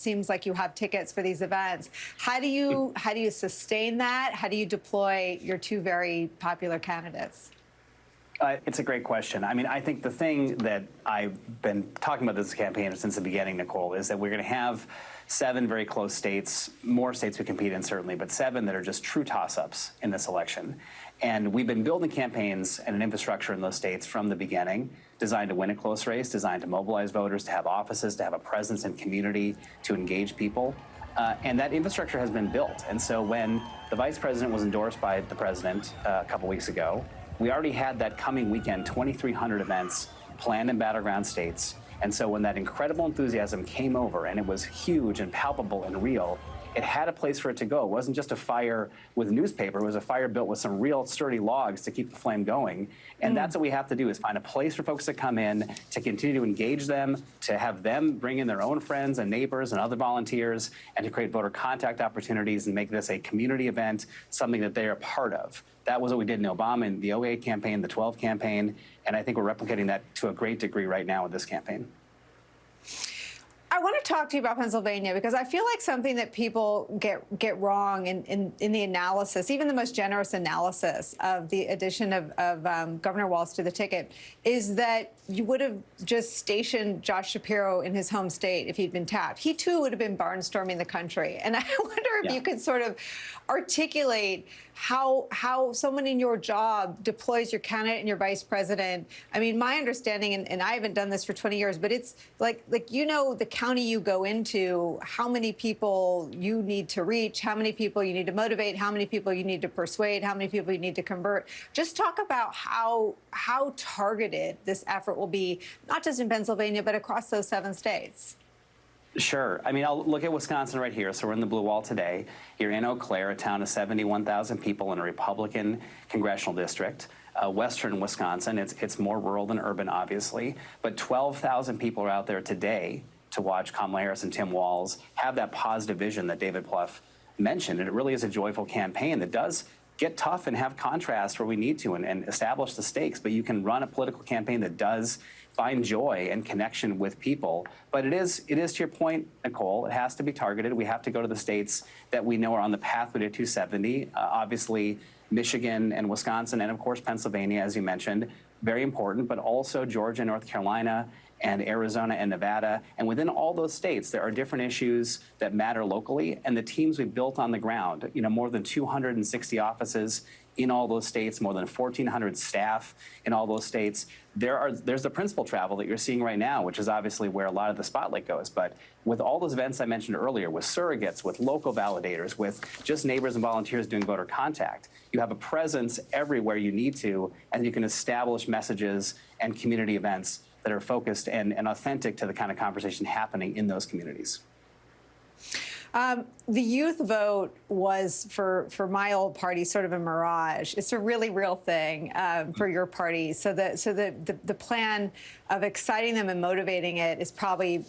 seems like you have tickets for these events. How do you sustain that? How do you deploy your two very popular candidates? It's a great question. I mean, I think the thing that I've been talking about this campaign since the beginning, Nicole, is that we're going to have 7 very close states, more states we compete in certainly, but 7 that are just true toss-ups in this election. And we've been building campaigns and an infrastructure in those states from the beginning, designed to win a close race, designed to mobilize voters, to have offices, to have a presence in community, to engage people. And that infrastructure has been built. And so when the vice president was endorsed by the president a couple weeks ago, we already had that coming weekend, 2,300 events planned in battleground states. And so when that incredible enthusiasm came over and it was huge and palpable and real, it had a place for it to go. It wasn't just a fire with newspaper. It was a fire built with some real sturdy logs to keep the flame going. And that's what we have to do, is find a place for folks to come in, to continue to engage them, to have them bring in their own friends and neighbors and other volunteers, and to create voter contact opportunities and make this a community event, something that they are a part of. That was what we did in Obama in the 08 campaign, the 12 campaign, and I think we're replicating that to a great degree right now with this campaign. I want to talk to you about Pennsylvania, because I feel like something that people get wrong in the analysis, even the most generous analysis of the addition of Governor Walz to the ticket, is that you would have just stationed Josh Shapiro in his home state if he'd been tapped. He, too, would have been barnstorming the country. And I wonder if you could sort of articulate how someone in your job deploys your candidate and your vice president. I mean, my understanding, and I haven't done this for 20 years, but it's like you know the county you go into, how many people you need to reach, how many people you need to motivate, how many people you need to persuade, how many people you need to convert. Just talk about how targeted this effort will be, not just in Pennsylvania, but across those 7 states. Sure. I mean, I'll look at Wisconsin right here. So we're in the Blue Wall today. You're in Eau Claire, a town of 71,000 people in a Republican congressional district. Western Wisconsin, it's more rural than urban, obviously. But 12,000 people are out there today to watch Kamala Harris and Tim Walz have that positive vision that David Plouffe mentioned. And it really is a joyful campaign that does get tough and have contrast where we need to and establish the stakes. But you can run a political campaign that does find joy and connection with people. But it is to your point, Nicole, it has to be targeted. We have to go to the states that we know are on the pathway to 270. Obviously, Michigan and Wisconsin, and of course, Pennsylvania, as you mentioned, very important, but also Georgia, North Carolina, and Arizona and Nevada. And within all those states, there are different issues that matter locally. And the teams we built on the ground, more than 260 offices in all those states, more than 1,400 staff in all those states. There's the principal travel that you're seeing right now, which is obviously where a lot of the spotlight goes. But with all those events I mentioned earlier, with surrogates, with local validators, with just neighbors and volunteers doing voter contact, you have a presence everywhere you need to, and you can establish messages and community events that are focused and authentic to the kind of conversation happening in those communities. The youth vote was, for my old party, sort of a mirage. It's a really real thing for your party. So the plan of exciting them and motivating it is probably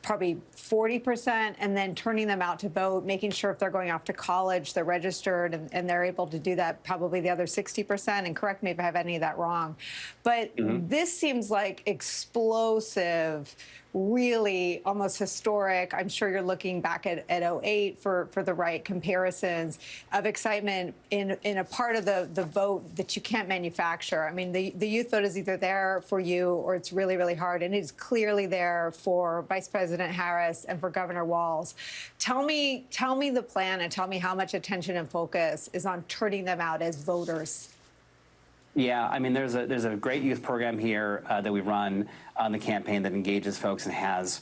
40%, and then turning them out to vote, making sure if they're going off to college, they're registered, and they're able to do that, probably the other 60%. And correct me if I have any of that wrong. But this seems like explosive, really almost historic. I'm sure you're looking back at 08 for the right comparisons of excitement in a part of the vote that you can't manufacture. I mean, the youth vote is either there for you or it's really, really hard. And it is clearly there for Vice President Harris and for Governor Walz. Tell me the plan, and tell me how much attention and focus is on turning them out as voters. Yeah, I mean, there's a great youth program here that we run on the campaign that engages folks and has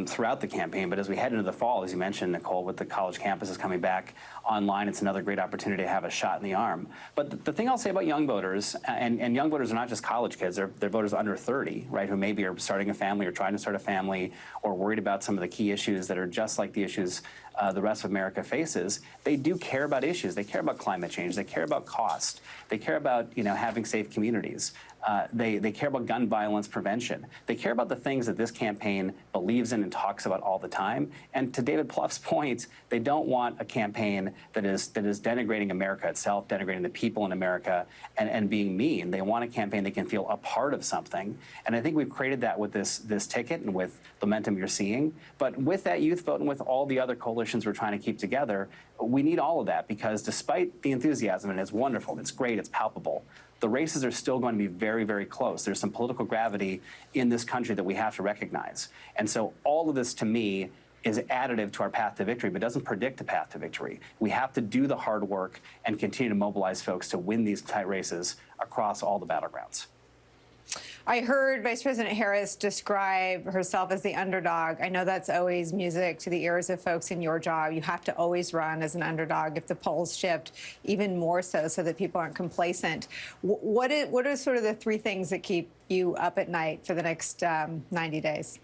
throughout the campaign. But as we head into the fall, as you mentioned, Nicole, with the college campuses coming back online, it's another great opportunity to have a shot in the arm. But the thing I'll say about young voters, and young voters are not just college kids, they're voters under 30, right, who maybe are starting a family or trying to start a family or worried about some of the key issues that are just like the issues the rest of America faces. They do care about issues. They care about climate change. They care about cost. They care about, having safe communities. They care about gun violence prevention. They care about the things that this campaign believes believes in and talks about all the time. And to David Pluff's point, they don't want a campaign that is denigrating America itself, denigrating the people in America, and being mean. They want a campaign they can feel a part of something. And I think we've created that with this ticket and with the momentum you're seeing. But with that youth vote and with all the other coalitions we're trying to keep together, we need all of that, because despite the enthusiasm, and it's wonderful, it's great, it's palpable, the races are still going to be very, very close. There's some political gravity in this country that we have to recognize. And so all of this, to me, is additive to our path to victory, but doesn't predict a path to victory. We have to do the hard work and continue to mobilize folks to win these tight races across all the battlegrounds. I heard Vice President Harris describe herself as the underdog. I know that's always music to the ears of folks in your job. You have to always run as an underdog if the polls shift, even more so that people aren't complacent. What are sort of the three things that keep you up at night for the next 90 days?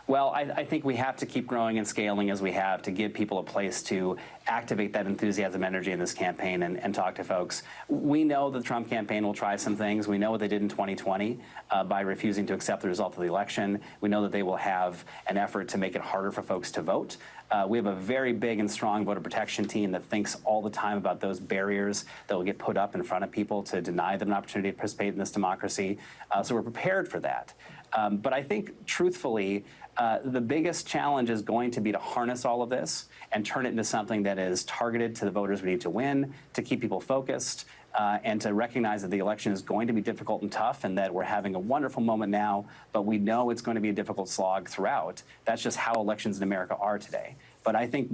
Well, I think we have to keep growing and scaling as we have to give people a place to activate that enthusiasm, energy in this campaign and talk to folks. We know the Trump campaign will try some things. We know what they did in 2020 by refusing to accept the result of the election. We know that they will have an effort to make it harder for folks to vote. We have a very big and strong voter protection team that thinks all the time about those barriers that will get put up in front of people to deny them an opportunity to participate in this democracy. So we're prepared for that. But I think, truthfully, the biggest challenge is going to be to harness all of this and turn it into something that is targeted to the voters we need to win, to keep people focused, and to recognize that the election is going to be difficult and tough, and that we're having a wonderful moment now, but we know it's going to be a difficult slog throughout. That's just how elections in America are today. But I think